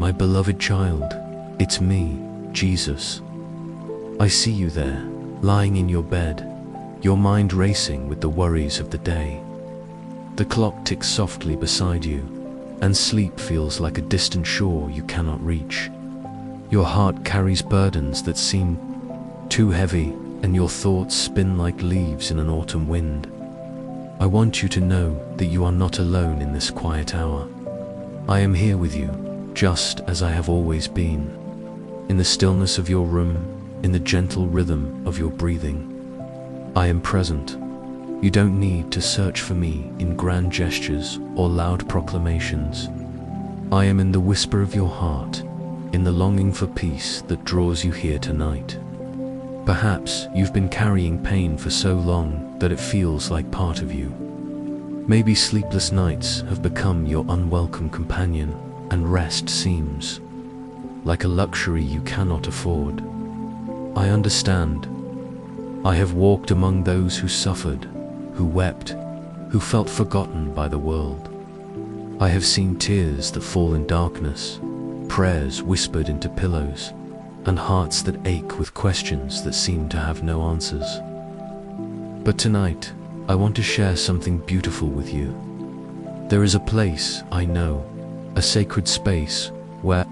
My beloved child, it's me, Jesus. I see you there, lying in your bed, your mind racing with the worries of the day. The clock ticks softly beside you, and sleep feels like a distant shore you cannot reach. Your heart carries burdens that seem too heavy, and your thoughts spin like leaves in an autumn wind. I want you to know that you are not alone in this quiet hour. I am here with you, just as I have always been. In the stillness of your room, in the gentle rhythm of your breathing, I am present. You don't need to search for me in grand gestures or loud proclamations. I am in the whisper of your heart, in the longing for peace that draws you here tonight. Perhaps you've been carrying pain for so long that it feels like part of you. Maybe sleepless nights have become your unwelcome companion, and rest seems like a luxury you cannot afford. I understand. I have walked among those who suffered, who wept, who felt forgotten by the world. I have seen tears that fall in darkness, prayers whispered into pillows, and hearts that ache with questions that seem to have no answers. But tonight, I want to share something beautiful with you. There is a place, I know, a sacred space where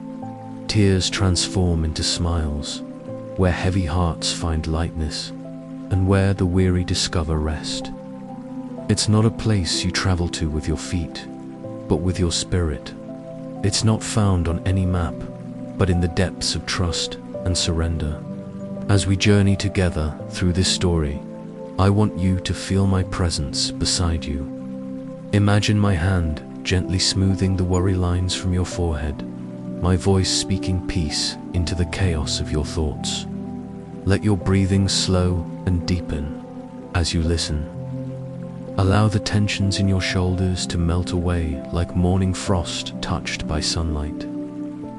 tears transform into smiles, where heavy hearts find lightness, and where the weary discover rest. It's not a place you travel to with your feet, but with your spirit. It's not found on any map, but in the depths of trust and surrender. As we journey together through this story, I want you to feel my presence beside you. Imagine my hand gently smoothing the worry lines from your forehead, my voice speaking peace into the chaos of your thoughts. Let your breathing slow and deepen as you listen. Allow the tensions in your shoulders to melt away like morning frost touched by sunlight.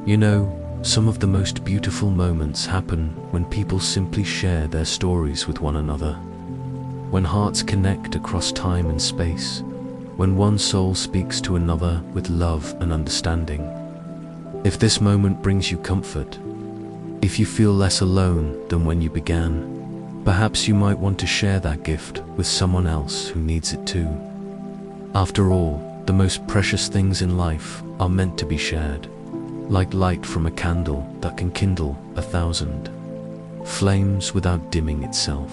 You know, some of the most beautiful moments happen when people simply share their stories with one another. When hearts connect across time and space, when one soul speaks to another with love and understanding. If this moment brings you comfort, if you feel less alone than when you began, perhaps you might want to share that gift with someone else who needs it too. After all, the most precious things in life are meant to be shared, like light from a candle that can kindle 1,000 flames without dimming itself.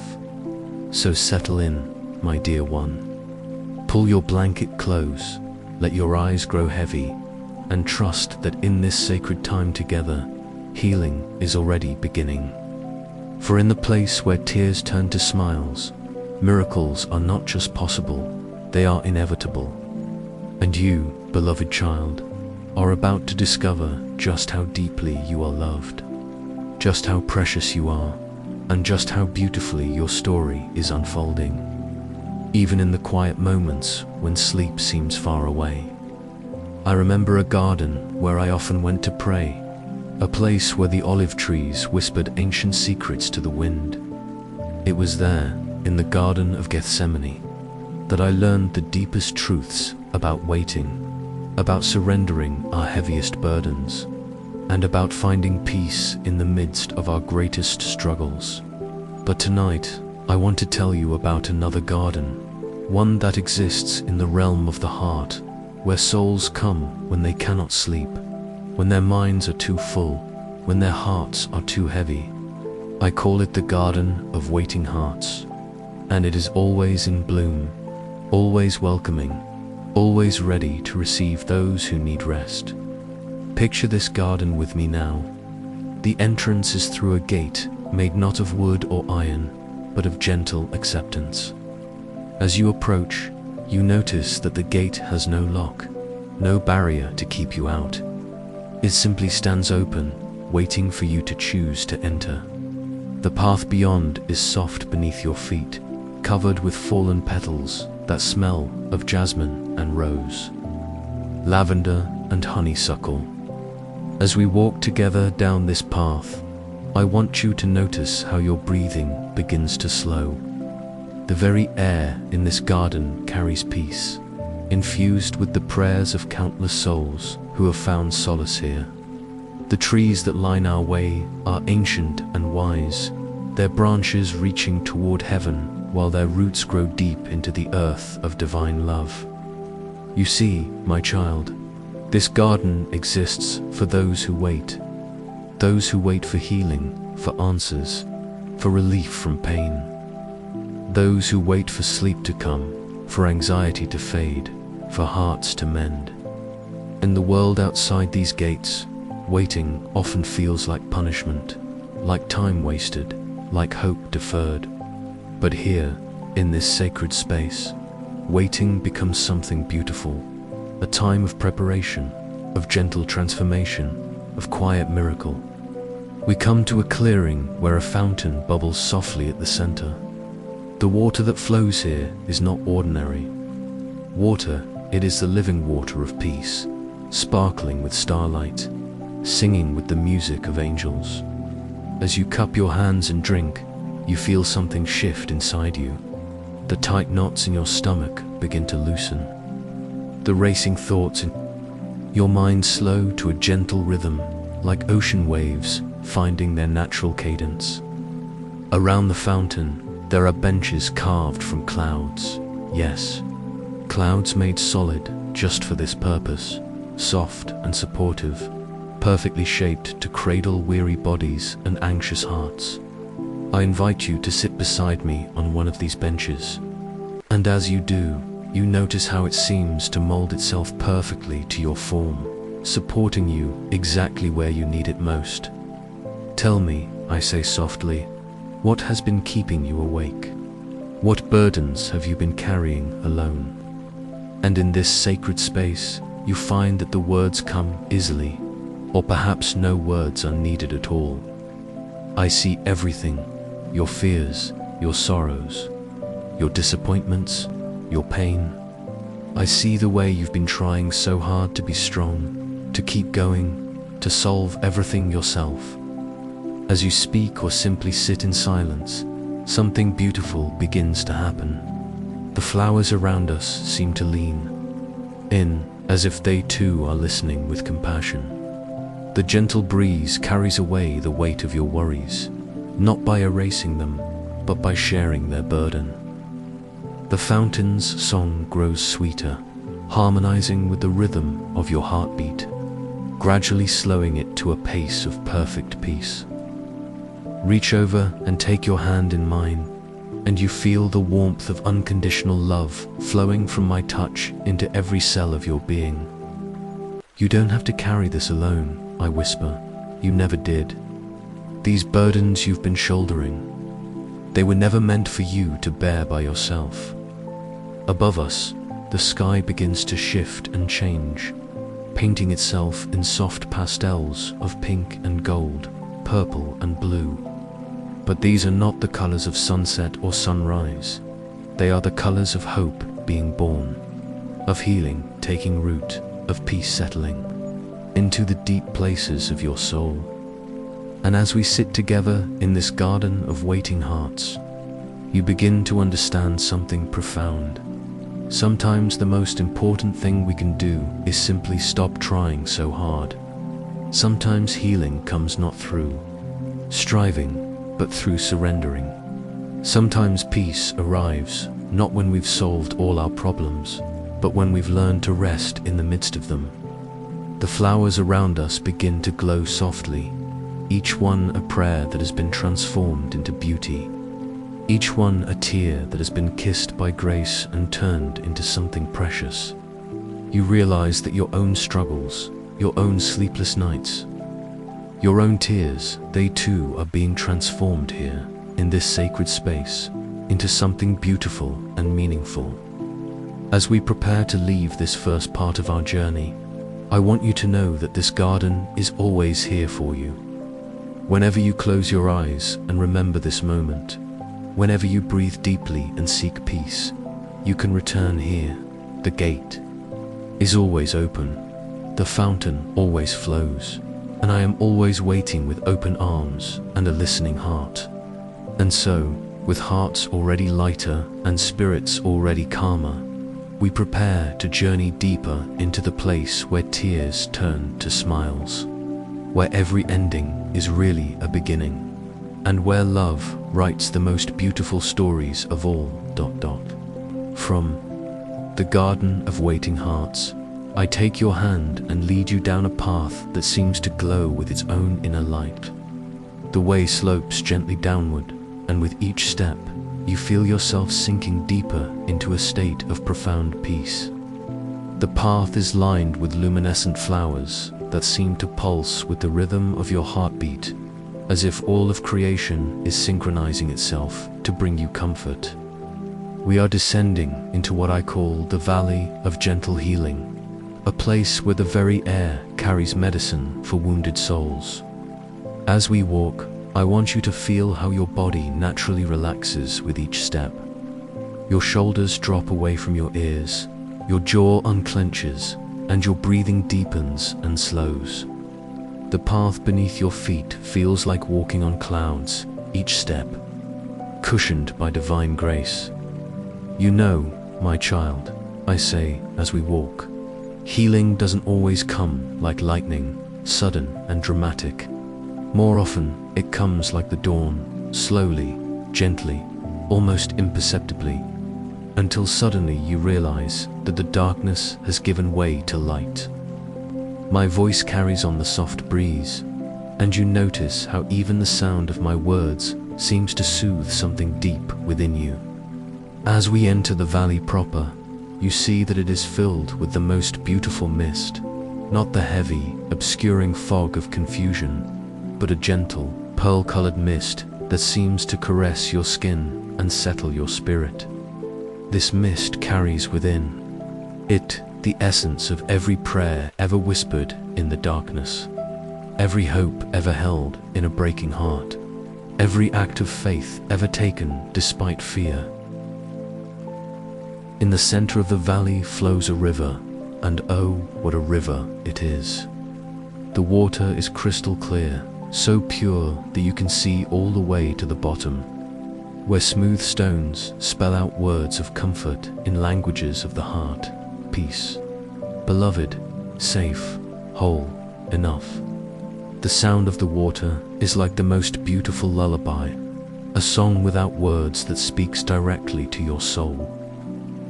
So settle in, my dear one. Pull your blanket close, let your eyes grow heavy, and trust that in this sacred time together, healing is already beginning. For in the place where tears turn to smiles, miracles are not just possible, they are inevitable. And you, beloved child, are about to discover just how deeply you are loved, just how precious you are, and just how beautifully your story is unfolding, even in the quiet moments when sleep seems far away. I remember a garden where I often went to pray, a place where the olive trees whispered ancient secrets to the wind. It was there, in the Garden of Gethsemane, that I learned the deepest truths about waiting, about surrendering our heaviest burdens, and about finding peace in the midst of our greatest struggles. But tonight, I want to tell you about another garden, one that exists in the realm of the heart, where souls come when they cannot sleep, when their minds are too full, when their hearts are too heavy. I call it the Garden of Waiting Hearts, and it is always in bloom, always welcoming, always ready to receive those who need rest. Picture this garden with me now. The entrance is through a gate made not of wood or iron, but of gentle acceptance. As you approach, you notice that the gate has no lock, no barrier to keep you out. It simply stands open, waiting for you to choose to enter. The path beyond is soft beneath your feet, covered with fallen petals that smell of jasmine and rose, lavender and honeysuckle. As we walk together down this path, I want you to notice how your breathing begins to slow. The very air in this garden carries peace, infused with the prayers of countless souls who have found solace here. The trees that line our way are ancient and wise, their branches reaching toward heaven while their roots grow deep into the earth of divine love. You see, my child, this garden exists for those who wait for healing, for answers, for relief from pain. Those who wait for sleep to come, for anxiety to fade, for hearts to mend. In the world outside these gates, waiting often feels like punishment, like time wasted, like hope deferred. But here, in this sacred space, waiting becomes something beautiful, a time of preparation, of gentle transformation, of quiet miracle. We come to a clearing where a fountain bubbles softly at the center. The water that flows here is not ordinary water, it is the living water of peace, sparkling with starlight, singing with the music of angels. As you cup your hands and drink, you feel something shift inside you. The tight knots in your stomach begin to loosen. The racing thoughts in your mind slow to a gentle rhythm, like ocean waves finding their natural cadence. Around the fountain, there are benches carved from clouds. Yes, clouds made solid just for this purpose, soft and supportive, perfectly shaped to cradle weary bodies and anxious hearts. I invite you to sit beside me on one of these benches. And as you do, you notice how it seems to mold itself perfectly to your form, supporting you exactly where you need it most. Tell me, I say softly, what has been keeping you awake? What burdens have you been carrying alone? And in this sacred space, you find that the words come easily, or perhaps no words are needed at all. I see everything, your fears, your sorrows, your disappointments, your pain. I see the way you've been trying so hard to be strong, to keep going, to solve everything yourself. As you speak or simply sit in silence, something beautiful begins to happen. The flowers around us seem to lean in, as if they too are listening with compassion. The gentle breeze carries away the weight of your worries, not by erasing them, but by sharing their burden. The fountain's song grows sweeter, harmonizing with the rhythm of your heartbeat, gradually slowing it to a pace of perfect peace. Reach over and take your hand in mine, and you feel the warmth of unconditional love flowing from my touch into every cell of your being. You don't have to carry this alone, I whisper. You never did. These burdens you've been shouldering, they were never meant for you to bear by yourself. Above us, the sky begins to shift and change, painting itself in soft pastels of pink and gold, purple and blue. But these are not the colors of sunset or sunrise. They are the colors of hope being born, of healing taking root, of peace settling into the deep places of your soul. And as we sit together in this garden of waiting hearts, you begin to understand something profound. Sometimes the most important thing we can do is simply stop trying so hard. Sometimes healing comes not through striving, but through surrendering. Sometimes peace arrives, not when we've solved all our problems, but when we've learned to rest in the midst of them. The flowers around us begin to glow softly, each one a prayer that has been transformed into beauty, each one a tear that has been kissed by grace and turned into something precious. You realize that your own struggles, your own sleepless nights, your own tears, they too are being transformed here, in this sacred space, into something beautiful and meaningful. As we prepare to leave this first part of our journey, I want you to know that this garden is always here for you. Whenever you close your eyes and remember this moment, whenever you breathe deeply and seek peace, you can return here. The gate is always open, the fountain always flows, and I am always waiting with open arms and a listening heart. And so, with hearts already lighter and spirits already calmer, we prepare to journey deeper into the place where tears turn to smiles. where every ending is really a beginning, and where love writes the most beautiful stories of all. From the Garden of Waiting Hearts, I take your hand and lead you down a path that seems to glow with its own inner light. The way slopes gently downward, and with each step, you feel yourself sinking deeper into a state of profound peace. The path is lined with luminescent flowers that seem to pulse with the rhythm of your heartbeat, as if all of creation is synchronizing itself to bring you comfort. We are descending into what I call the Valley of Gentle Healing, a place where the very air carries medicine for wounded souls. As we walk, I want you to feel how your body naturally relaxes with each step. Your shoulders drop away from your ears, your jaw unclenches, and your breathing deepens and slows. The path beneath your feet feels like walking on clouds, each step cushioned by divine grace. You know, my child, I say as we walk, healing doesn't always come like lightning, sudden and dramatic. More often, it comes like the dawn, slowly, gently, almost imperceptibly, until suddenly you realize that the darkness has given way to light. My voice carries on the soft breeze, and you notice how even the sound of my words seems to soothe something deep within you. As we enter the valley proper, you see that it is filled with the most beautiful mist, not the heavy, obscuring fog of confusion, but a gentle, pearl-colored mist that seems to caress your skin and settle your spirit. This mist carries within it the essence of every prayer ever whispered in the darkness, every hope ever held in a breaking heart, every act of faith ever taken despite fear. In the center of the valley flows a river, and oh, what a river it is. The water is crystal clear, so pure that you can see all the way to the bottom, where smooth stones spell out words of comfort in languages of the heart. Peace, beloved, safe, whole, enough. The sound of the water is like the most beautiful lullaby, a song without words that speaks directly to your soul.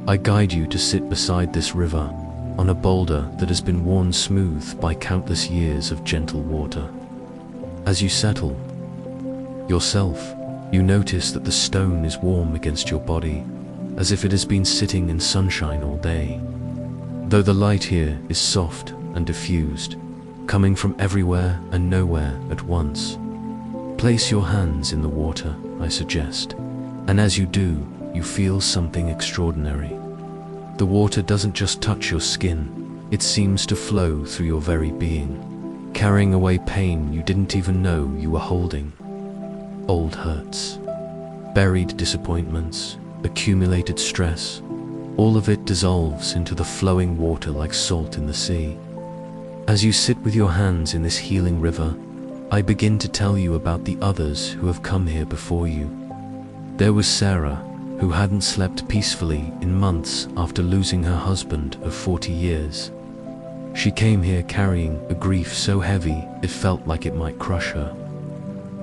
I guide you to sit beside this river, on a boulder that has been worn smooth by countless years of gentle water. As you settle yourself, you notice that the stone is warm against your body, as if it has been sitting in sunshine all day. Though the light here is soft and diffused, coming from everywhere and nowhere at once. Place your hands in the water, I suggest, and as you do, you feel something extraordinary. The water doesn't just touch your skin, it seems to flow through your very being, carrying away pain you didn't even know you were holding. Old hurts, buried disappointments, accumulated stress, all of it dissolves into the flowing water like salt in the sea. As you sit with your hands in this healing river, I begin to tell you about the others who have come here before you. There was Sarah, who hadn't slept peacefully in months after losing her husband of 40 years. She came here carrying a grief so heavy it felt like it might crush her.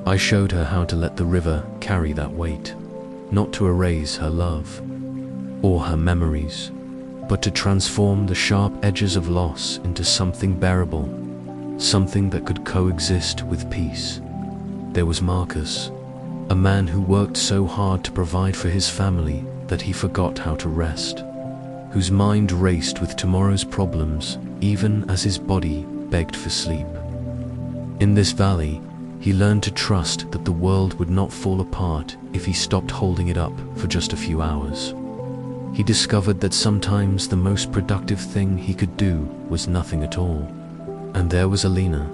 I showed her how to let the river carry that weight, not to erase her love or her memories, but to transform the sharp edges of loss into something bearable, something that could coexist with peace. There was Marcus, a man who worked so hard to provide for his family that he forgot how to rest, whose mind raced with tomorrow's problems even as his body begged for sleep. In this valley, he learned to trust that the world would not fall apart if he stopped holding it up for just a few hours. He discovered that sometimes the most productive thing he could do was nothing at all. And there was Alina,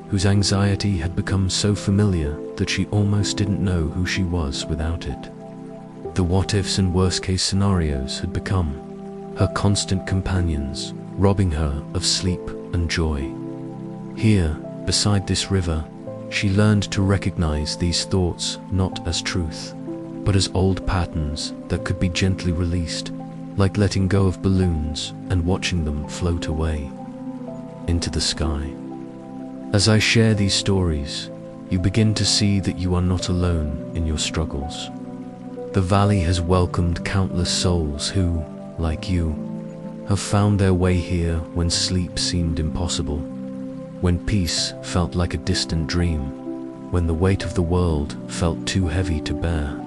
whose anxiety had become so familiar that she almost didn't know who she was without it. The what-ifs and worst-case scenarios had become her constant companions, robbing her of sleep and joy. Here, beside this river, she learned to recognize these thoughts not as truth, but as old patterns that could be gently released, like letting go of balloons and watching them float away into the sky. As I share these stories, you begin to see that you are not alone in your struggles. The valley has welcomed countless souls who, like you, have found their way here when sleep seemed impossible, when peace felt like a distant dream, when the weight of the world felt too heavy to bear.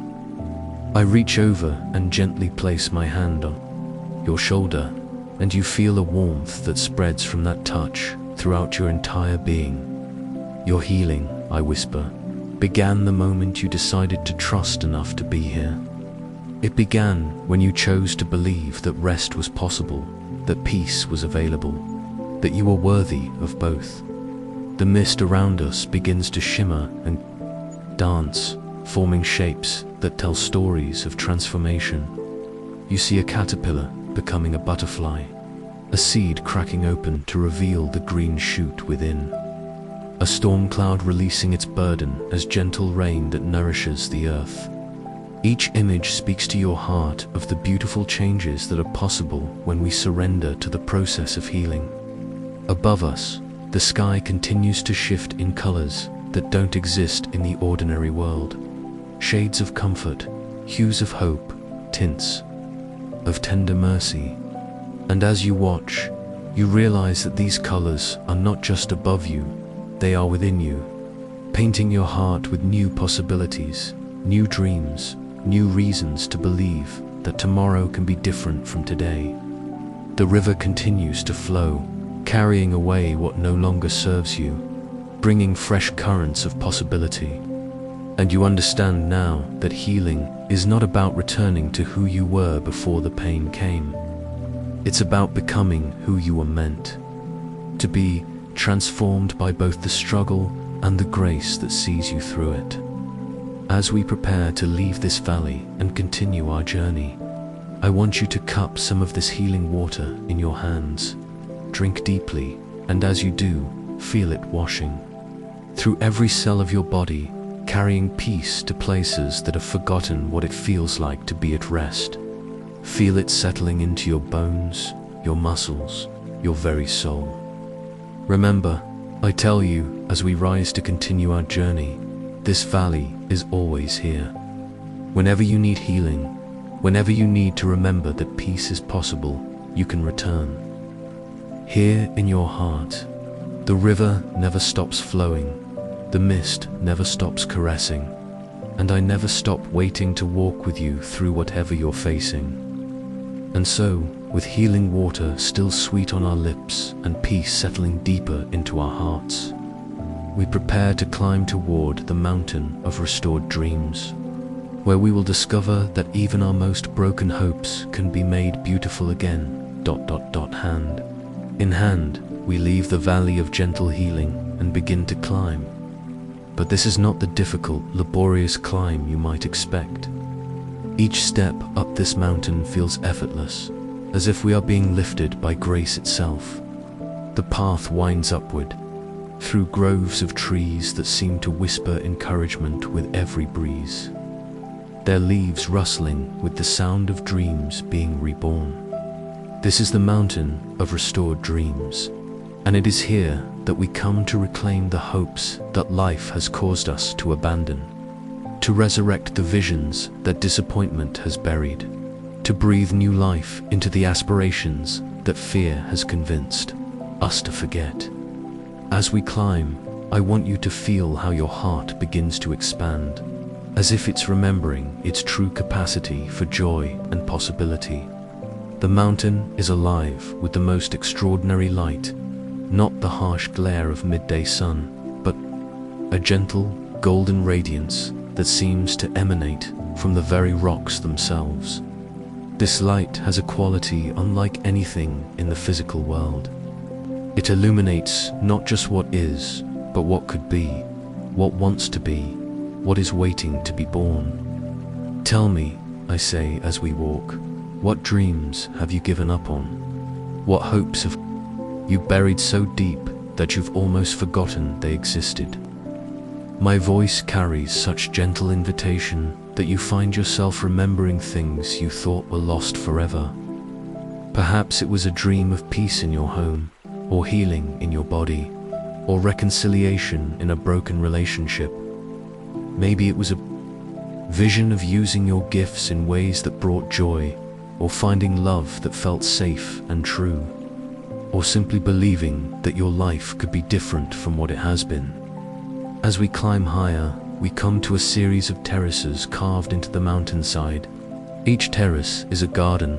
I reach over and gently place my hand on your shoulder, and you feel a warmth that spreads from that touch throughout your entire being. Your healing, I whisper, began the moment you decided to trust enough to be here. It began when you chose to believe that rest was possible, that peace was available, that you were worthy of both. The mist around us begins to shimmer and dance, forming shapes that tell stories of transformation. You see a caterpillar becoming a butterfly, a seed cracking open to reveal the green shoot within, a storm cloud releasing its burden as gentle rain that nourishes the earth. Each image speaks to your heart of the beautiful changes that are possible when we surrender to the process of healing. Above us, the sky continues to shift in colors that don't exist in the ordinary world. Shades of comfort, hues of hope, tints of tender mercy. And as you watch, you realize that these colors are not just above you, they are within you, painting your heart with new possibilities, new dreams, new reasons to believe that tomorrow can be different from today. The river continues to flow, carrying away what no longer serves you, bringing fresh currents of possibility. And you understand now that healing is not about returning to who you were before the pain came. It's about becoming who you were meant to be, transformed by both the struggle and the grace that sees you through it. As we prepare to leave this valley and continue our journey, I want you to cup some of this healing water in your hands. Drink deeply, and as you do, feel it washing through every cell of your body, carrying peace to places that have forgotten what it feels like to be at rest. Feel it settling into your bones, your muscles, your very soul. Remember, I tell you, as we rise to continue our journey, this valley is always here. Whenever you need healing, whenever you need to remember that peace is possible, you can return. Here in your heart, the river never stops flowing, the mist never stops caressing, and I never stop waiting to walk with you through whatever you're facing. And so, with healing water still sweet on our lips and peace settling deeper into our hearts, we prepare to climb toward the mountain of restored dreams, where we will discover that even our most broken hopes can be made beautiful again. Hand in hand, we leave the valley of gentle healing and begin to climb. But this is not the difficult, laborious climb you might expect. Each step up this mountain feels effortless, as if we are being lifted by grace itself. The path winds upward, through groves of trees that seem to whisper encouragement with every breeze, their leaves rustling with the sound of dreams being reborn. This is the mountain of restored dreams, and it is here that we come to reclaim the hopes that life has caused us to abandon, to resurrect the visions that disappointment has buried, to breathe new life into the aspirations that fear has convinced us to forget. As we climb, I want you to feel how your heart begins to expand, as if it's remembering its true capacity for joy and possibility. The mountain is alive with the most extraordinary light, not the harsh glare of midday sun, but a gentle, golden radiance that seems to emanate from the very rocks themselves. This light has a quality unlike anything in the physical world. It illuminates not just what is, but what could be, what wants to be, what is waiting to be born. Tell me, I say as we walk, what dreams have you given up on? What hopes have you buried so deep that you've almost forgotten they existed? My voice carries such gentle invitation that you find yourself remembering things you thought were lost forever. Perhaps it was a dream of peace in your home, or healing in your body, or reconciliation in a broken relationship. Maybe it was a vision of using your gifts in ways that brought joy, or finding love that felt safe and true, or simply believing that your life could be different from what it has been. As we climb higher, we come to a series of terraces carved into the mountainside. Each terrace is a garden,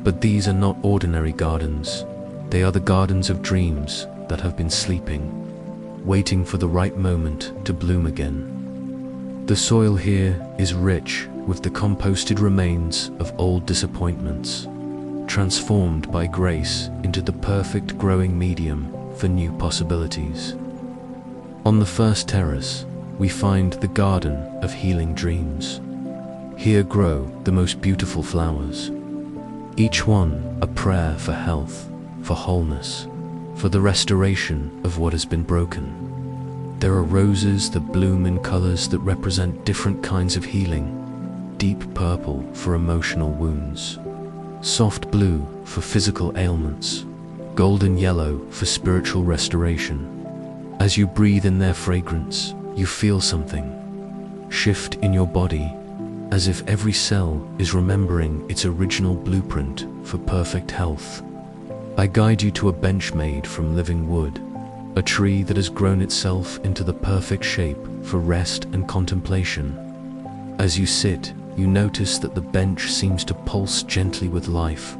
but these are not ordinary gardens. They are the gardens of dreams that have been sleeping, waiting for the right moment to bloom again. The soil here is rich with the composted remains of old disappointments, transformed by grace into the perfect growing medium for new possibilities. On the first terrace, we find the Garden of Healing Dreams. Here grow the most beautiful flowers, each one a prayer for health, for wholeness, for the restoration of what has been broken. There are roses that bloom in colors that represent different kinds of healing: deep purple for emotional wounds, soft blue for physical ailments, golden yellow for spiritual restoration. As you breathe in their fragrance, you feel something shift in your body, as if every cell is remembering its original blueprint for perfect health. I guide you to a bench made from living wood, a tree that has grown itself into the perfect shape for rest and contemplation. As you sit, you notice that the bench seems to pulse gently with life,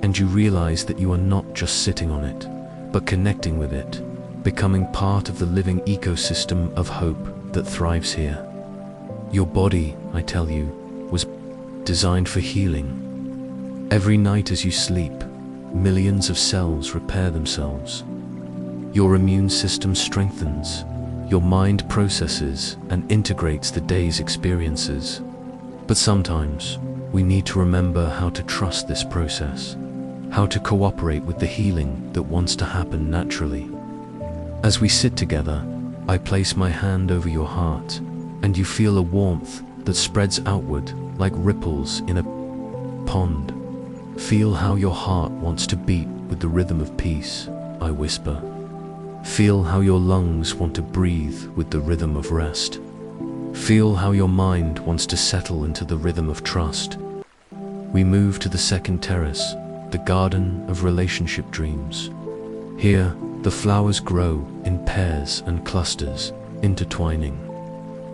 and you realize that you are not just sitting on it, but connecting with it, becoming part of the living ecosystem of hope that thrives here. Your body, I tell you, was designed for healing. Every night as you sleep, millions of cells repair themselves. Your immune system strengthens, your mind processes and integrates the day's experiences. But sometimes, we need to remember how to trust this process, how to cooperate with the healing that wants to happen naturally. As we sit together, I place my hand over your heart, and you feel a warmth that spreads outward like ripples in a pond. Feel how your heart wants to beat with the rhythm of peace, I whisper. Feel how your lungs want to breathe with the rhythm of rest. Feel how your mind wants to settle into the rhythm of trust. We move to the second terrace, the Garden of Relationship Dreams. Here, the flowers grow in pairs and clusters, intertwining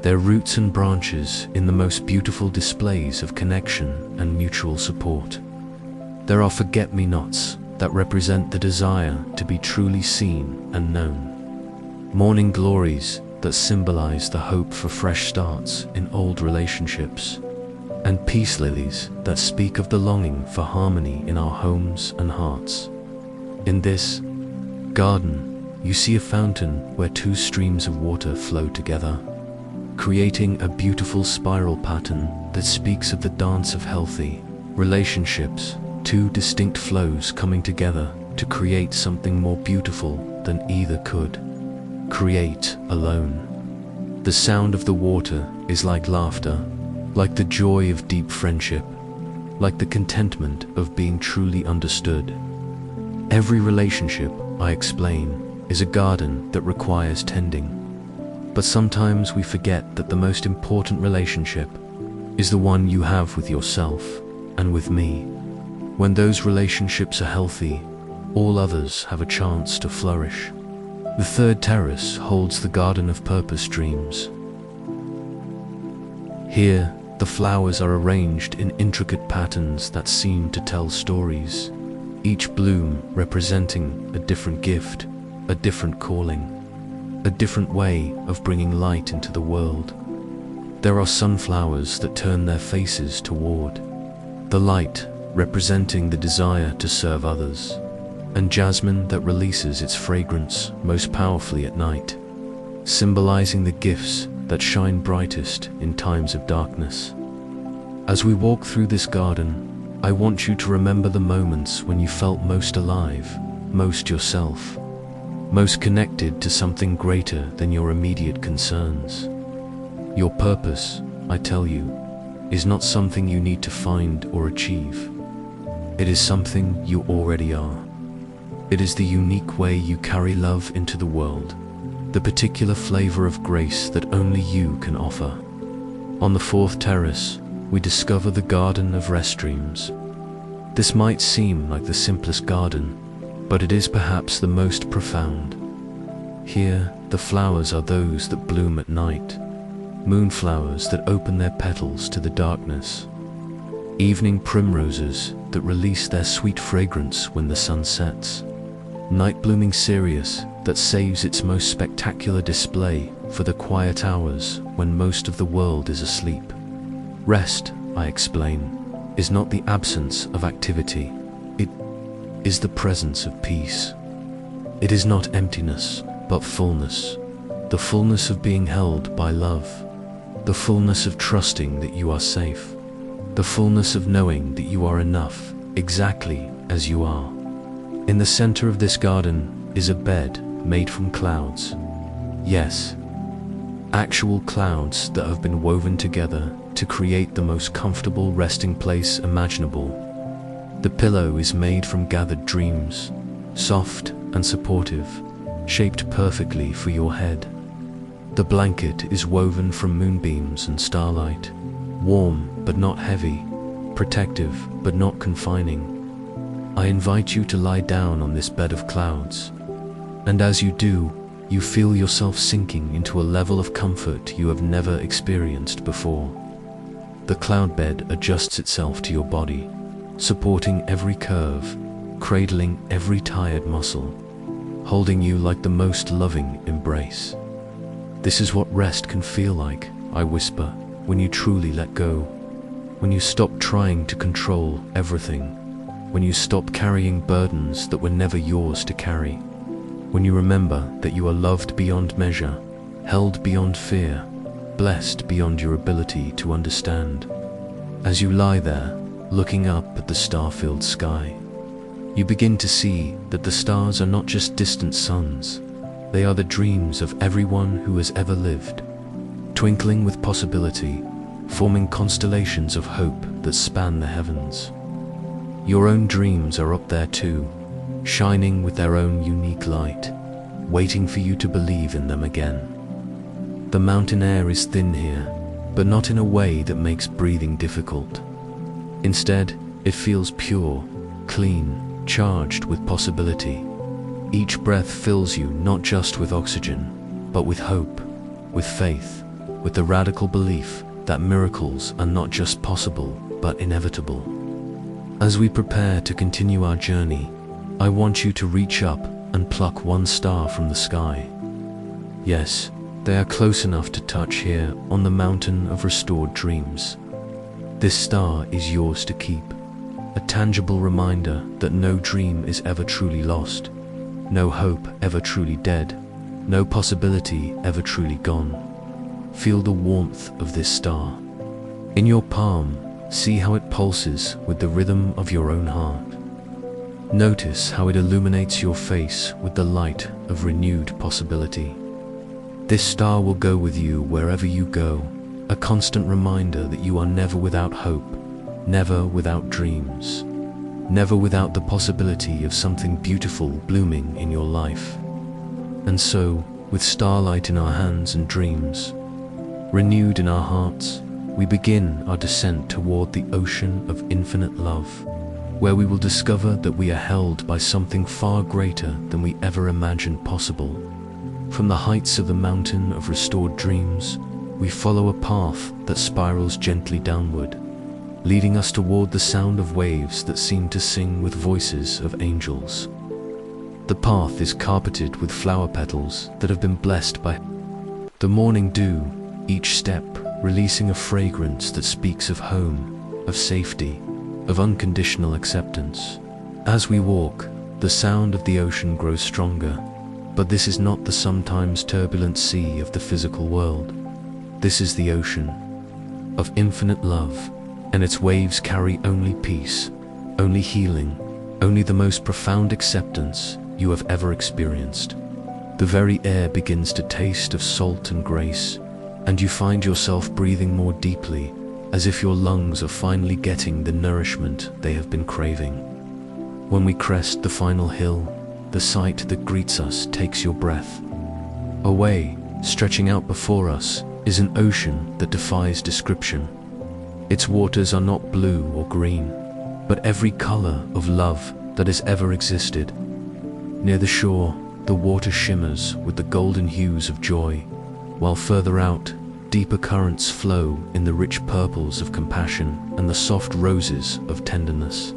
their roots and branches in the most beautiful displays of connection and mutual support. There are forget-me-nots that represent the desire to be truly seen and known, morning glories that symbolize the hope for fresh starts in old relationships, and peace lilies that speak of the longing for harmony in our homes and hearts. In this garden, you see a fountain where two streams of water flow together, creating a beautiful spiral pattern that speaks of the dance of healthy relationships, two distinct flows coming together to create something more beautiful than either could create alone. The sound of the water is like laughter, like the joy of deep friendship, like the contentment of being truly understood. Every relationship, I explain, is a garden that requires tending. But sometimes we forget that the most important relationship is the one you have with yourself and with me. When those relationships are healthy, all others have a chance to flourish. The third terrace holds the Garden of Purpose Dreams. Here, the flowers are arranged in intricate patterns that seem to tell stories, each bloom representing a different gift, a different calling, a different way of bringing light into the world. There are sunflowers that turn their faces toward the light, representing the desire to serve others, and jasmine that releases its fragrance most powerfully at night, symbolizing the gifts that shine brightest in times of darkness. As we walk through this garden, I want you to remember the moments when you felt most alive, most yourself, most connected to something greater than your immediate concerns. Your purpose, I tell you, is not something you need to find or achieve. It is something you already are. It is the unique way you carry love into the world, the particular flavor of grace that only you can offer. On the fourth terrace, we discover the Garden of Rest Dreams. This might seem like the simplest garden, but it is perhaps the most profound. Here, the flowers are those that bloom at night, moonflowers that open their petals to the darkness, evening primroses that release their sweet fragrance when the sun sets, night-blooming cereus that saves its most spectacular display for the quiet hours when most of the world is asleep. Rest, I explain, is not the absence of activity. It is the presence of peace. It is not emptiness, but fullness. The fullness of being held by love. The fullness of trusting that you are safe. The fullness of knowing that you are enough, exactly as you are. In the center of this garden is a bed made from clouds. Yes, actual clouds that have been woven together to create the most comfortable resting place imaginable. The pillow is made from gathered dreams, soft and supportive, shaped perfectly for your head. The blanket is woven from moonbeams and starlight, warm but not heavy, protective but not confining. I invite you to lie down on this bed of clouds, and as you do, you feel yourself sinking into a level of comfort you have never experienced before. The cloud bed adjusts itself to your body, supporting every curve, cradling every tired muscle, holding you like the most loving embrace. This is what rest can feel like, I whisper, when you truly let go, when you stop trying to control everything, when you stop carrying burdens that were never yours to carry, when you remember that you are loved beyond measure, held beyond fear, blessed beyond your ability to understand. As you lie there, looking up at the star-filled sky, you begin to see that the stars are not just distant suns. They are the dreams of everyone who has ever lived, twinkling with possibility, forming constellations of hope that span the heavens. Your own dreams are up there too, shining with their own unique light, waiting for you to believe in them again. The mountain air is thin here, but not in a way that makes breathing difficult. Instead, it feels pure, clean, charged with possibility. Each breath fills you not just with oxygen, but with hope, with faith, with the radical belief that miracles are not just possible, but inevitable. As we prepare to continue our journey, I want you to reach up and pluck one star from the sky. Yes, they are close enough to touch here on the mountain of restored dreams. This star is yours to keep, a tangible reminder that no dream is ever truly lost, no hope ever truly dead, no possibility ever truly gone. Feel the warmth of this star. In your palm, see how it pulses with the rhythm of your own heart. Notice how it illuminates your face with the light of renewed possibility. This star will go with you wherever you go, a constant reminder that you are never without hope, never without dreams, never without the possibility of something beautiful blooming in your life. And so, with starlight in our hands and dreams, renewed in our hearts, we begin our descent toward the ocean of infinite love, where we will discover that we are held by something far greater than we ever imagined possible. From the heights of the mountain of restored dreams, we follow a path that spirals gently downward, leading us toward the sound of waves that seem to sing with voices of angels. The path is carpeted with flower petals that have been blessed by the morning dew, each step releasing a fragrance that speaks of home, of safety, of unconditional acceptance. As we walk, the sound of the ocean grows stronger, but this is not the sometimes turbulent sea of the physical world. This is the ocean of infinite love, and its waves carry only peace, only healing, only the most profound acceptance you have ever experienced. The very air begins to taste of salt and grace, and you find yourself breathing more deeply, as if your lungs are finally getting the nourishment they have been craving. When we crest the final hill, the sight that greets us takes your breath. Away, stretching out before us, is an ocean that defies description. Its waters are not blue or green, but every color of love that has ever existed. Near the shore, the water shimmers with the golden hues of joy, while further out, deeper currents flow in the rich purples of compassion and the soft roses of tenderness.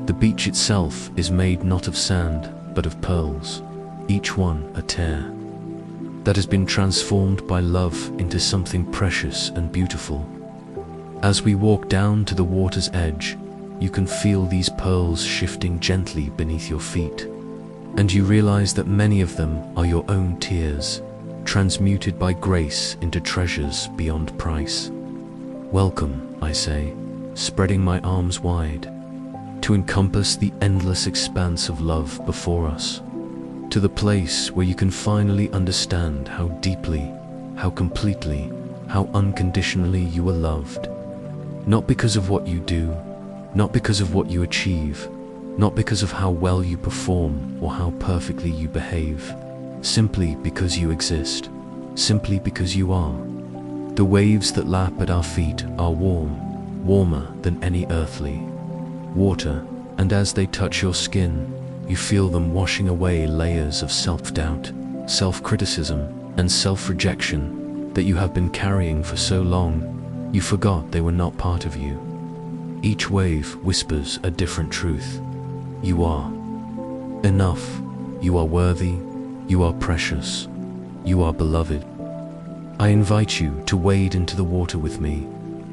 The beach itself is made not of sand, but of pearls, each one a tear, that has been transformed by love into something precious and beautiful. As we walk down to the water's edge, you can feel these pearls shifting gently beneath your feet, and you realize that many of them are your own tears, transmuted by grace into treasures beyond price. Welcome, I say, spreading my arms wide, to encompass the endless expanse of love before us, to the place where you can finally understand how deeply, how completely, how unconditionally you are loved. Not because of what you do, not because of what you achieve, not because of how well you perform or how perfectly you behave, simply because you exist, simply because you are. The waves that lap at our feet are warm, warmer than any earthly water, and as they touch your skin, you feel them washing away layers of self-doubt, self-criticism, and self-rejection that you have been carrying for so long you forgot they were not part of you. Each wave whispers a different truth. You are enough, you are worthy, you are precious, you are beloved. I invite you to wade into the water with me,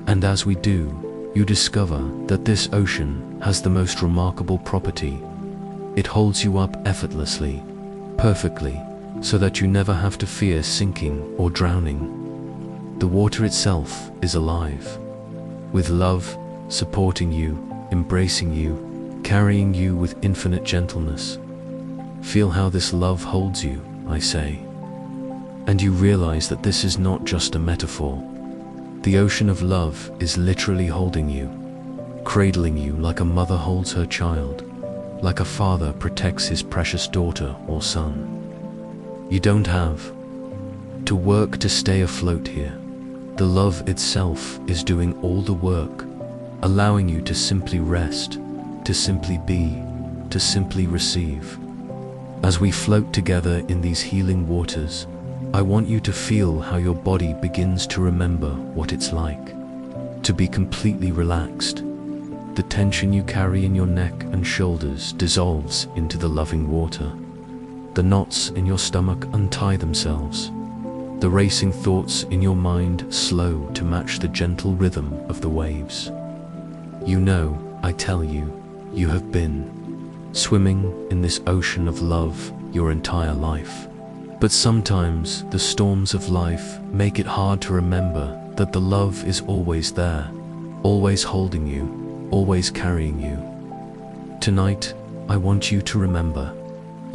and as we do, you discover that this ocean has the most remarkable property. It holds you up effortlessly, perfectly, so that you never have to fear sinking or drowning. The water itself is alive, with love supporting you, embracing you, carrying you with infinite gentleness. Feel how this love holds you, I say, and you realize that this is not just a metaphor. The ocean of love is literally holding you, cradling you like a mother holds her child, like a father protects his precious daughter or son. You don't have to work to stay afloat here. The love itself is doing all the work, allowing you to simply rest, to simply be, to simply receive. As we float together in these healing waters, I want you to feel how your body begins to remember what it's like to be completely relaxed. The tension you carry in your neck and shoulders dissolves into the loving water. The knots in your stomach untie themselves. The racing thoughts in your mind slow to match the gentle rhythm of the waves. You know, I tell you, you have been swimming in this ocean of love your entire life. But sometimes the storms of life make it hard to remember that the love is always there, always holding you, always carrying you. Tonight, I want you to remember.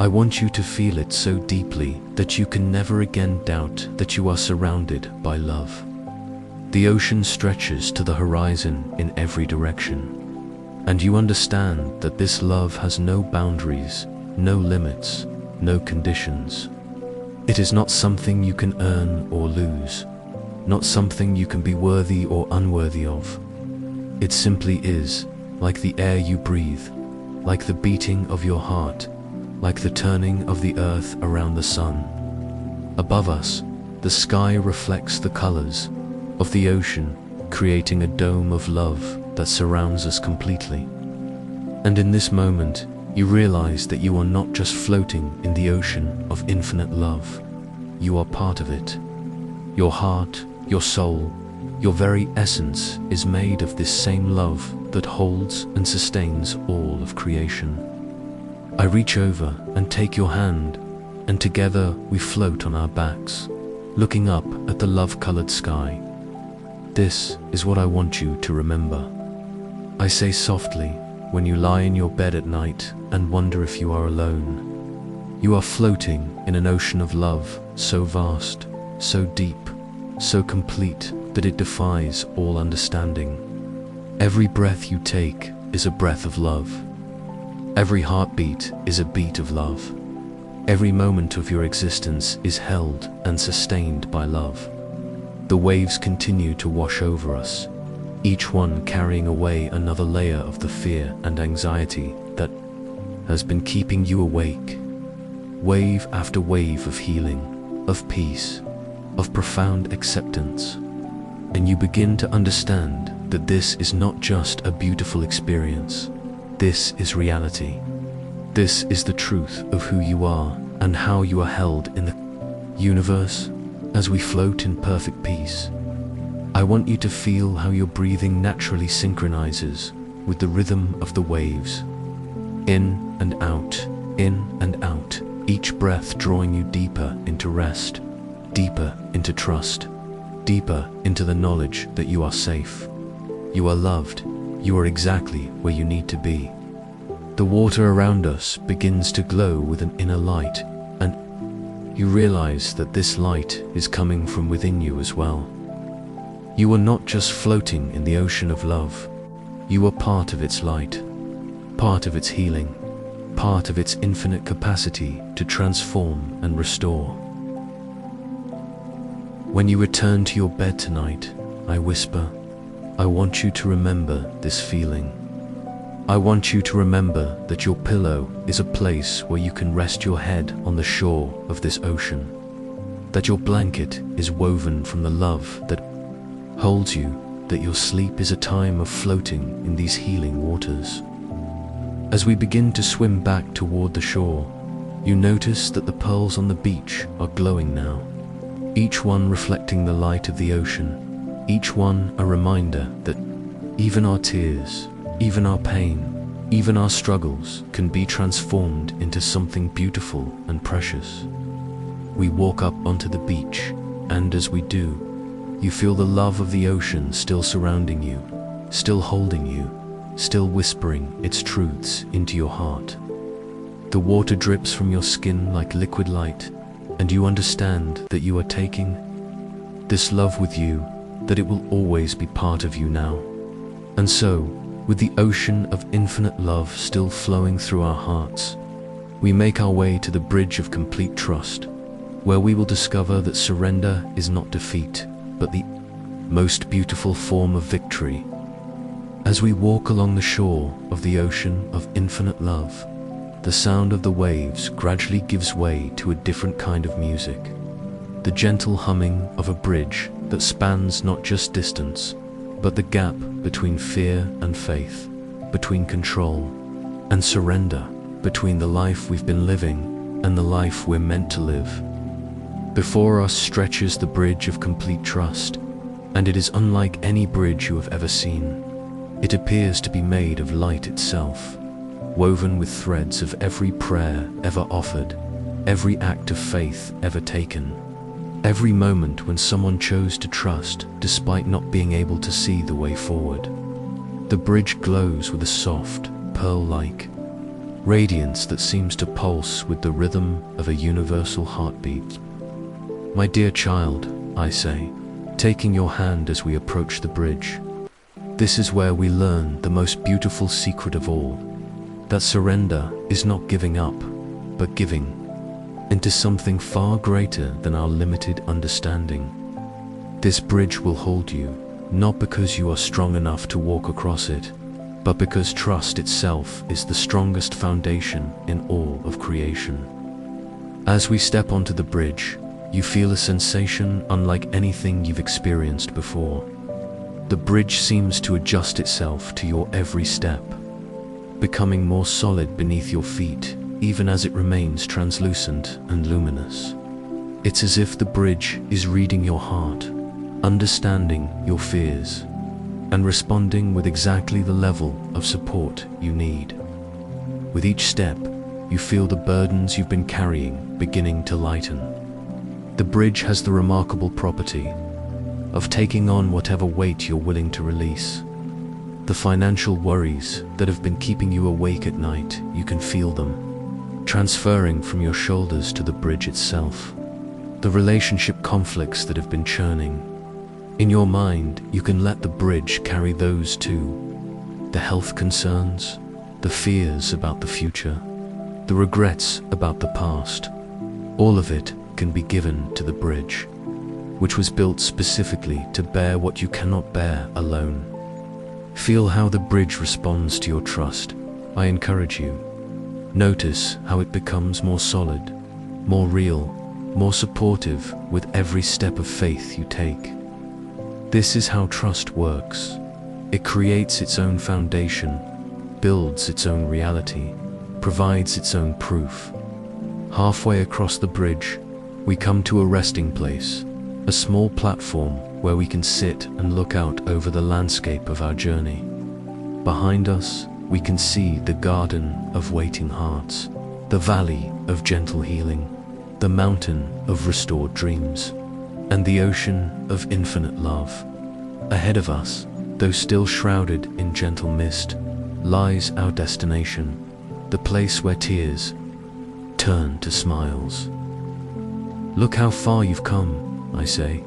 I want you to feel it so deeply that you can never again doubt that you are surrounded by love. The ocean stretches to the horizon in every direction, and you understand that this love has no boundaries, no limits, no conditions. It is not something you can earn or lose, not something you can be worthy or unworthy of. It simply is, like the air you breathe, like the beating of your heart, like the turning of the earth around the sun. Above us, the sky reflects the colors of the ocean, creating a dome of love that surrounds us completely. And in this moment, you realize that you are not just floating in the ocean of infinite love. You are part of it. Your heart, your soul, your very essence is made of this same love that holds and sustains all of creation. I reach over and take your hand, and together we float on our backs, looking up at the love-colored sky. This is what I want you to remember. I say softly when you lie in your bed at night and wonder if you are alone. You are floating in an ocean of love so vast, so deep, so complete that it defies all understanding. Every breath you take is a breath of love. Every heartbeat is a beat of love. Every moment of your existence is held and sustained by love. The waves continue to wash over us, each one carrying away another layer of the fear and anxiety that has been keeping you awake. Wave after wave of healing, of peace, of profound acceptance. And you begin to understand that this is not just a beautiful experience. This is reality. This is the truth of who you are and how you are held in the universe as we float in perfect peace. I want you to feel how your breathing naturally synchronizes with the rhythm of the waves. In and out, each breath drawing you deeper into rest, deeper into trust, deeper into the knowledge that you are safe. You are loved. You are exactly where you need to be. The water around us begins to glow with an inner light, and you realize that this light is coming from within you as well. You are not just floating in the ocean of love. You are part of its light, part of its healing, part of its infinite capacity to transform and restore. When you return to your bed tonight, I whisper, I want you to remember this feeling. I want you to remember that your pillow is a place where you can rest your head on the shore of this ocean, that your blanket is woven from the love that holds you, that your sleep is a time of floating in these healing waters. As we begin to swim back toward the shore, you notice that the pearls on the beach are glowing now, each one reflecting the light of the ocean, each one a reminder that even our tears, even our pain, even our struggles can be transformed into something beautiful and precious. We walk up onto the beach, and as we do, you feel the love of the ocean still surrounding you, still holding you, still whispering its truths into your heart. The water drips from your skin like liquid light, and you understand that you are taking this love with you, that it will always be part of you now. And so, with the ocean of infinite love still flowing through our hearts, we make our way to the bridge of complete trust, where we will discover that surrender is not defeat, but the most beautiful form of victory. As we walk along the shore of the ocean of infinite love, the sound of the waves gradually gives way to a different kind of music, the gentle humming of a bridge that spans not just distance, but the gap between fear and faith, between control and surrender, between the life we've been living and the life we're meant to live. Before us stretches the bridge of complete trust, and it is unlike any bridge you have ever seen. It appears to be made of light itself, woven with threads of every prayer ever offered, every act of faith ever taken, every moment when someone chose to trust despite not being able to see the way forward. The bridge glows with a soft, pearl-like radiance that seems to pulse with the rhythm of a universal heartbeat. My dear child, I say, taking your hand as we approach the bridge, this is where we learn the most beautiful secret of all, that surrender is not giving up, but giving into something far greater than our limited understanding. This bridge will hold you, not because you are strong enough to walk across it, but because trust itself is the strongest foundation in all of creation. As we step onto the bridge, you feel a sensation unlike anything you've experienced before. The bridge seems to adjust itself to your every step, becoming more solid beneath your feet, even as it remains translucent and luminous. It's as if the bridge is reading your heart, understanding your fears, and responding with exactly the level of support you need. With each step, you feel the burdens you've been carrying beginning to lighten. The bridge has the remarkable property of taking on whatever weight you're willing to release. The financial worries that have been keeping you awake at night, you can feel them, transferring from your shoulders to the bridge itself. The relationship conflicts that have been churning, in your mind, you can let the bridge carry those too. The health concerns, the fears about the future, the regrets about the past. All of it can be given to the bridge, which was built specifically to bear what you cannot bear alone. Feel how the bridge responds to your trust. I encourage you. Notice how it becomes more solid, more real, more supportive with every step of faith you take. This is how trust works. It creates its own foundation, builds its own reality, provides its own proof. Halfway across the bridge, we come to a resting place, a small platform where we can sit and look out over the landscape of our journey. Behind us, we can see the garden of waiting hearts, the valley of gentle healing, the mountain of restored dreams, and the ocean of infinite love. Ahead of us, though still shrouded in gentle mist, lies our destination, the place where tears turn to smiles. Look how far you've come, I say,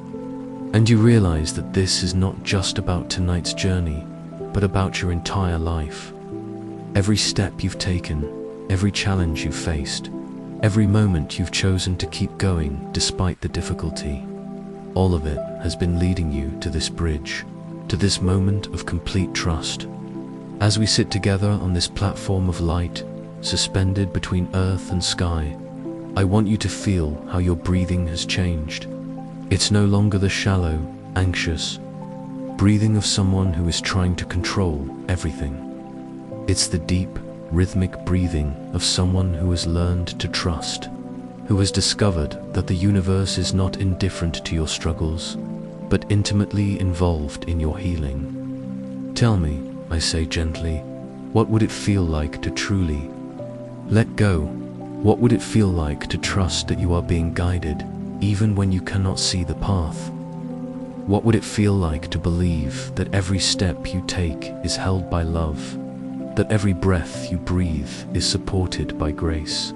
and you realize that this is not just about tonight's journey, but about your entire life. Every step you've taken, every challenge you've faced, every moment you've chosen to keep going despite the difficulty, all of it has been leading you to this bridge, to this moment of complete trust. As we sit together on this platform of light, suspended between earth and sky, I want you to feel how your breathing has changed. It's no longer the shallow, anxious breathing of someone who is trying to control everything. It's the deep, rhythmic breathing of someone who has learned to trust, who has discovered that the universe is not indifferent to your struggles, but intimately involved in your healing. Tell me, I say gently, what would it feel like to truly let go? What would it feel like to trust that you are being guided, even when you cannot see the path? What would it feel like to believe that every step you take is held by love, that every breath you breathe is supported by grace?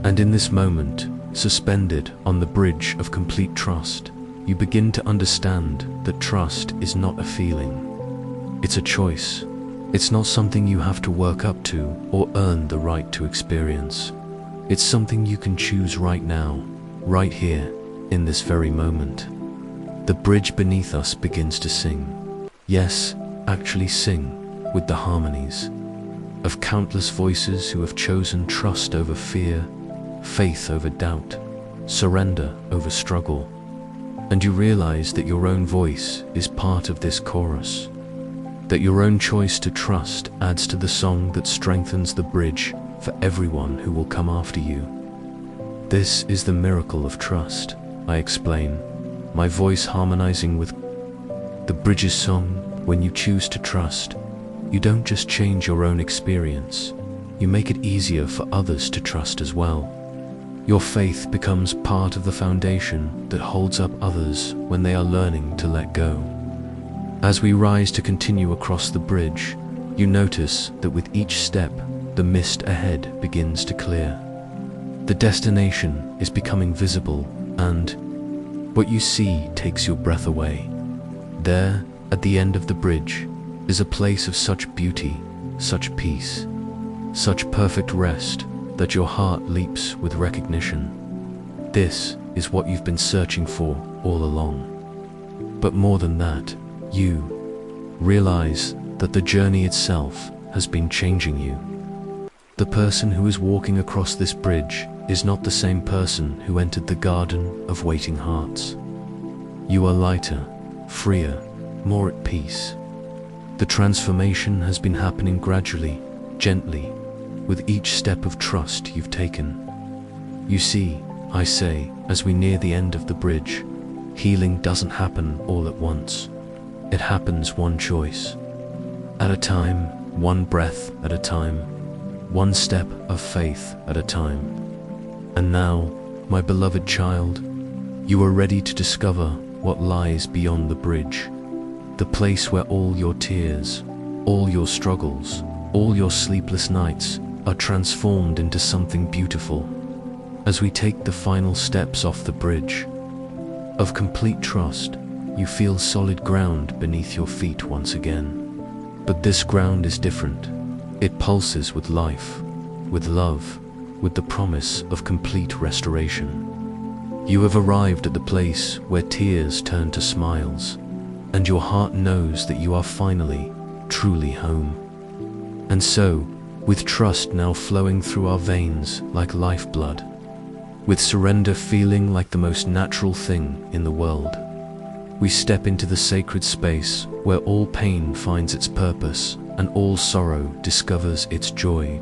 And in this moment, suspended on the bridge of complete trust, you begin to understand that trust is not a feeling. It's a choice. It's not something you have to work up to or earn the right to experience. It's something you can choose right now, right here, in this very moment. The bridge beneath us begins to sing. Yes, actually sing with the harmonies of countless voices who have chosen trust over fear, faith over doubt, surrender over struggle. And you realize that your own voice is part of this chorus, that your own choice to trust adds to the song that strengthens the bridge for everyone who will come after you. This is the miracle of trust, I explain, my voice harmonizing with the bridge's song. When you choose to trust, you don't just change your own experience, you make it easier for others to trust as well. Your faith becomes part of the foundation that holds up others when they are learning to let go. As we rise to continue across the bridge, you notice that with each step, the mist ahead begins to clear. The destination is becoming visible, and what you see takes your breath away. There, at the end of the bridge, is a place of such beauty, such peace, such perfect rest that your heart leaps with recognition. This is what you've been searching for all along. But more than that, you realize that the journey itself has been changing you. The person who is walking across this bridge is not the same person who entered the garden of waiting hearts. You are lighter, freer, more at peace. The transformation has been happening gradually, gently, with each step of trust you've taken. You see, I say, as we near the end of the bridge, healing doesn't happen all at once. It happens one choice at a time, one breath at a time, one step of faith at a time. And now, my beloved child, you are ready to discover what lies beyond the bridge, the place where all your tears, all your struggles, all your sleepless nights are transformed into something beautiful. As we take the final steps off the bridge of complete trust, you feel solid ground beneath your feet once again. But this ground is different. It pulses with life, with love, with the promise of complete restoration. You have arrived at the place where tears turn to smiles, and your heart knows that you are finally, truly home. And so, with trust now flowing through our veins like lifeblood, with surrender feeling like the most natural thing in the world, we step into the sacred space where all pain finds its purpose and all sorrow discovers its joy.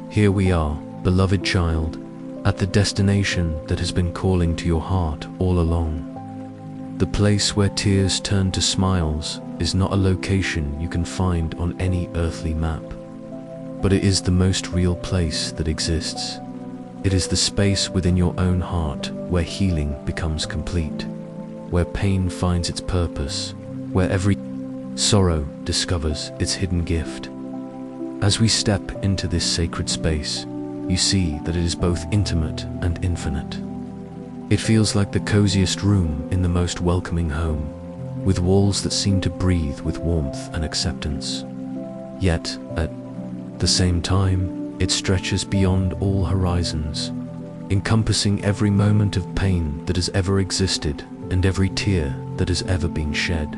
Here we are, beloved child, at the destination that has been calling to your heart all along. The place where tears turn to smiles is not a location you can find on any earthly map, but it is the most real place that exists. It is the space within your own heart where healing becomes complete, where pain finds its purpose, where every sorrow discovers its hidden gift. As we step into this sacred space, you see that it is both intimate and infinite. It feels like the coziest room in the most welcoming home, with walls that seem to breathe with warmth and acceptance. Yet, at the same time, it stretches beyond all horizons, encompassing every moment of pain that has ever existed and every tear that has ever been shed.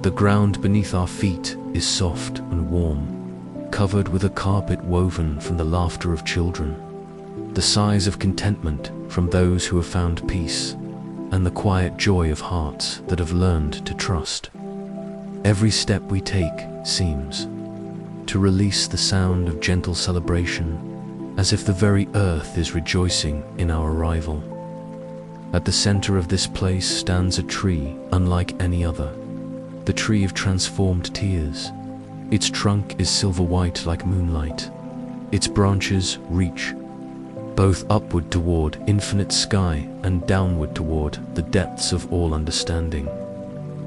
The ground beneath our feet is soft and warm, covered with a carpet woven from the laughter of children, the sighs of contentment from those who have found peace, and the quiet joy of hearts that have learned to trust. Every step we take seems to release the sound of gentle celebration, as if the very earth is rejoicing in our arrival. At the center of this place stands a tree unlike any other, the tree of transformed tears. Its trunk is silver white like moonlight. Its branches reach both upward toward infinite sky and downward toward the depths of all understanding.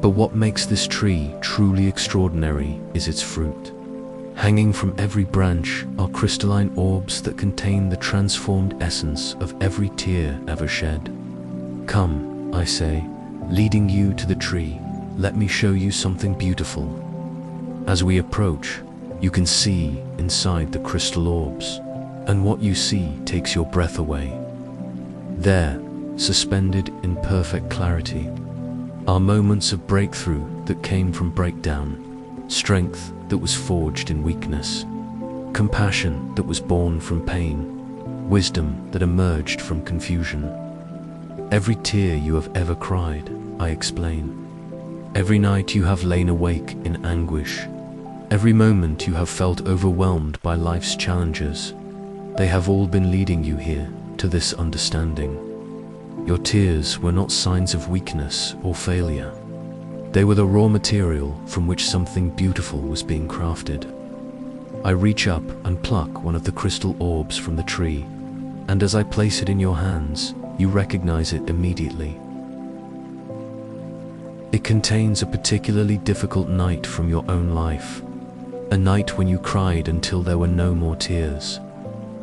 But what makes this tree truly extraordinary is its fruit. Hanging from every branch are crystalline orbs that contain the transformed essence of every tear ever shed. Come, I say, leading you to the tree, let me show you something beautiful. As we approach, you can see inside the crystal orbs, and what you see takes your breath away. There, suspended in perfect clarity, are moments of breakthrough that came from breakdown, strength that was forged in weakness, compassion that was born from pain, wisdom that emerged from confusion. Every tear you have ever cried, I explain. Every night you have lain awake in anguish. Every moment you have felt overwhelmed by life's challenges. They have all been leading you here to this understanding. Your tears were not signs of weakness or failure. They were the raw material from which something beautiful was being crafted. I reach up and pluck one of the crystal orbs from the tree, and as I place it in your hands, you recognize it immediately. It contains a particularly difficult night from your own life, a night when you cried until there were no more tears,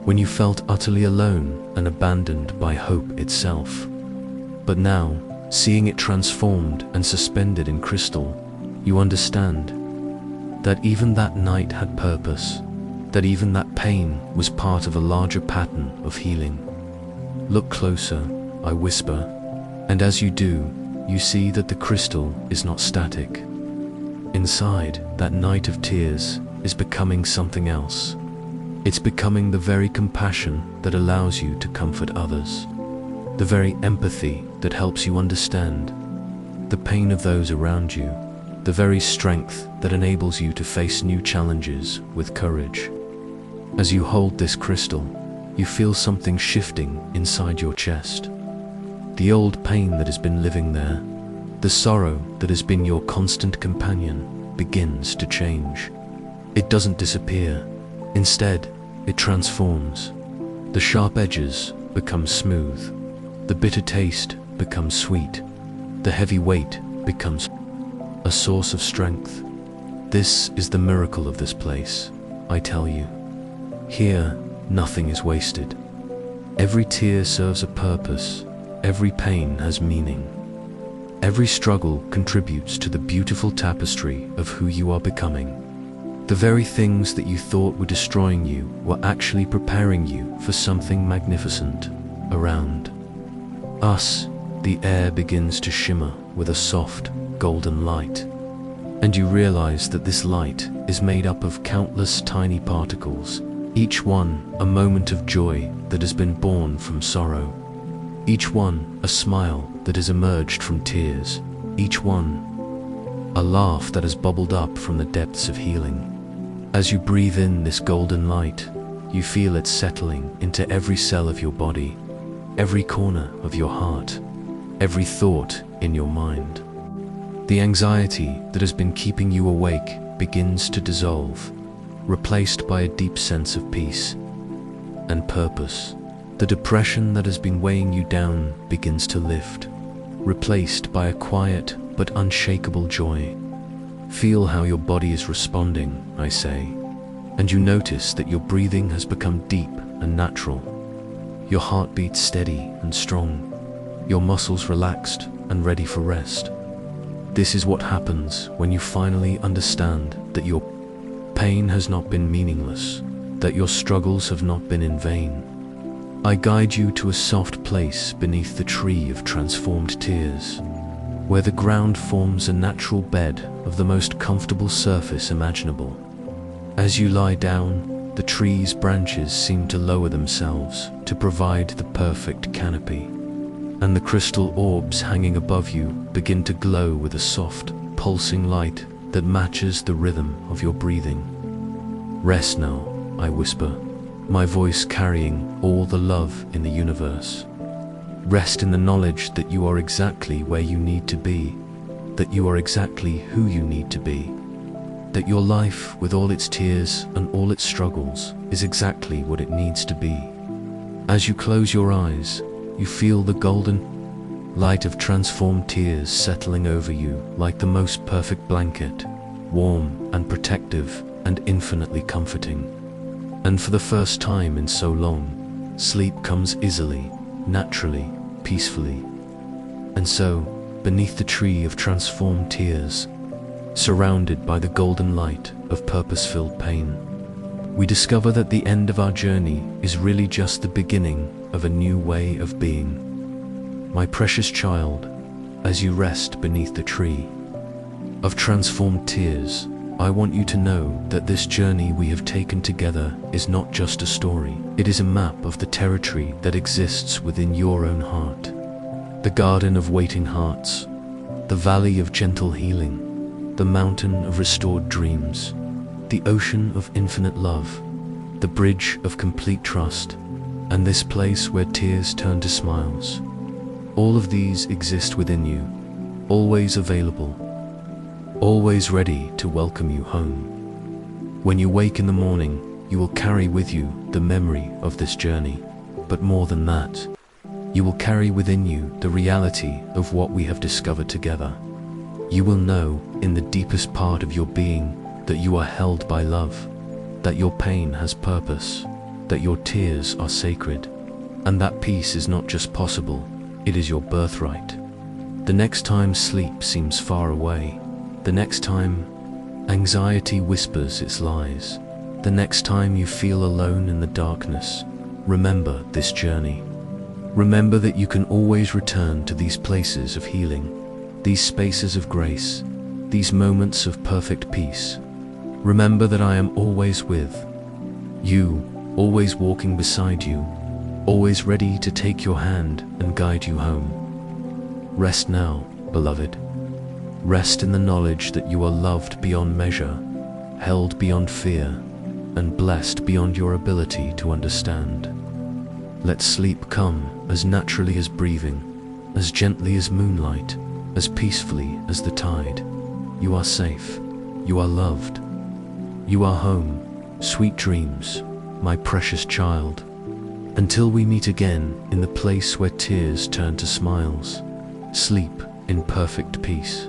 when you felt utterly alone and abandoned by hope itself. But now, seeing it transformed and suspended in crystal, you understand that even that night had purpose, that even that pain was part of a larger pattern of healing. Look closer, I whisper, and as you do, you see that the crystal is not static. Inside, that night of tears is becoming something else. It's becoming the very compassion that allows you to comfort others, the very empathy that helps you understand the pain of those around you, the very strength that enables you to face new challenges with courage. As you hold this crystal, you feel something shifting inside your chest. The old pain that has been living there, the sorrow that has been your constant companion, begins to change. It doesn't disappear. Instead, it transforms. The sharp edges become smooth. The bitter taste becomes sweet. The heavy weight becomes a source of strength. This is the miracle of this place, I tell you. Here, nothing is wasted. Every tear serves a purpose. Every pain has meaning. Every struggle contributes to the beautiful tapestry of who you are becoming. The very things that you thought were destroying you were actually preparing you for something magnificent. Around us, the air begins to shimmer with a soft, golden light, and you realize that this light is made up of countless tiny particles, each one a moment of joy that has been born from sorrow, each one a smile that has emerged from tears, each one a laugh that has bubbled up from the depths of healing. As you breathe in this golden light, you feel it settling into every cell of your body, every corner of your heart, every thought in your mind. The anxiety that has been keeping you awake begins to dissolve, replaced by a deep sense of peace and purpose. The depression that has been weighing you down begins to lift, replaced by a quiet but unshakable joy. Feel how your body is responding, I say, and you notice that your breathing has become deep and natural. Your heartbeat steady and strong, your muscles relaxed and ready for rest. This is what happens when you finally understand that your pain has not been meaningless, that your struggles have not been in vain. I guide you to a soft place beneath the tree of transformed tears, where the ground forms a natural bed of the most comfortable surface imaginable. As you lie down, the tree's branches seem to lower themselves to provide the perfect canopy, and the crystal orbs hanging above you begin to glow with a soft, pulsing light that matches the rhythm of your breathing. Rest now, I whisper, my voice carrying all the love in the universe. Rest in the knowledge that you are exactly where you need to be, that you are exactly who you need to be, that your life, with all its tears and all its struggles, is exactly what it needs to be. As you close your eyes, you feel the golden light of transformed tears settling over you like the most perfect blanket, warm and protective and infinitely comforting. And for the first time in so long, sleep comes easily, naturally, peacefully. And so, beneath the tree of transformed tears, surrounded by the golden light of purpose-filled pain, we discover that the end of our journey is really just the beginning of a new way of being. My precious child, as you rest beneath the tree of transformed tears, I want you to know that this journey we have taken together is not just a story. It is a map of the territory that exists within your own heart. The garden of waiting hearts, the valley of gentle healing, the mountain of restored dreams, the ocean of infinite love, the bridge of complete trust, and this place where tears turn to smiles. All of these exist within you, always available, always ready to welcome you home. When you wake in the morning, you will carry with you the memory of this journey, but more than that, you will carry within you the reality of what we have discovered together. You will know in the deepest part of your being that you are held by love, that your pain has purpose, that your tears are sacred, and that peace is not just possible, it is your birthright. The next time sleep seems far away, the next time anxiety whispers its lies, the next time you feel alone in the darkness, remember this journey. Remember that you can always return to these places of healing, these spaces of grace, these moments of perfect peace. Remember that I am always with you, always walking beside you, always ready to take your hand and guide you home. Rest now, beloved. Rest in the knowledge that you are loved beyond measure, held beyond fear, and blessed beyond your ability to understand. Let sleep come as naturally as breathing, as gently as moonlight, as peacefully as the tide. You are safe. You are loved. You are home. Sweet dreams, my precious child. Until we meet again in the place where tears turn to smiles, sleep in perfect peace.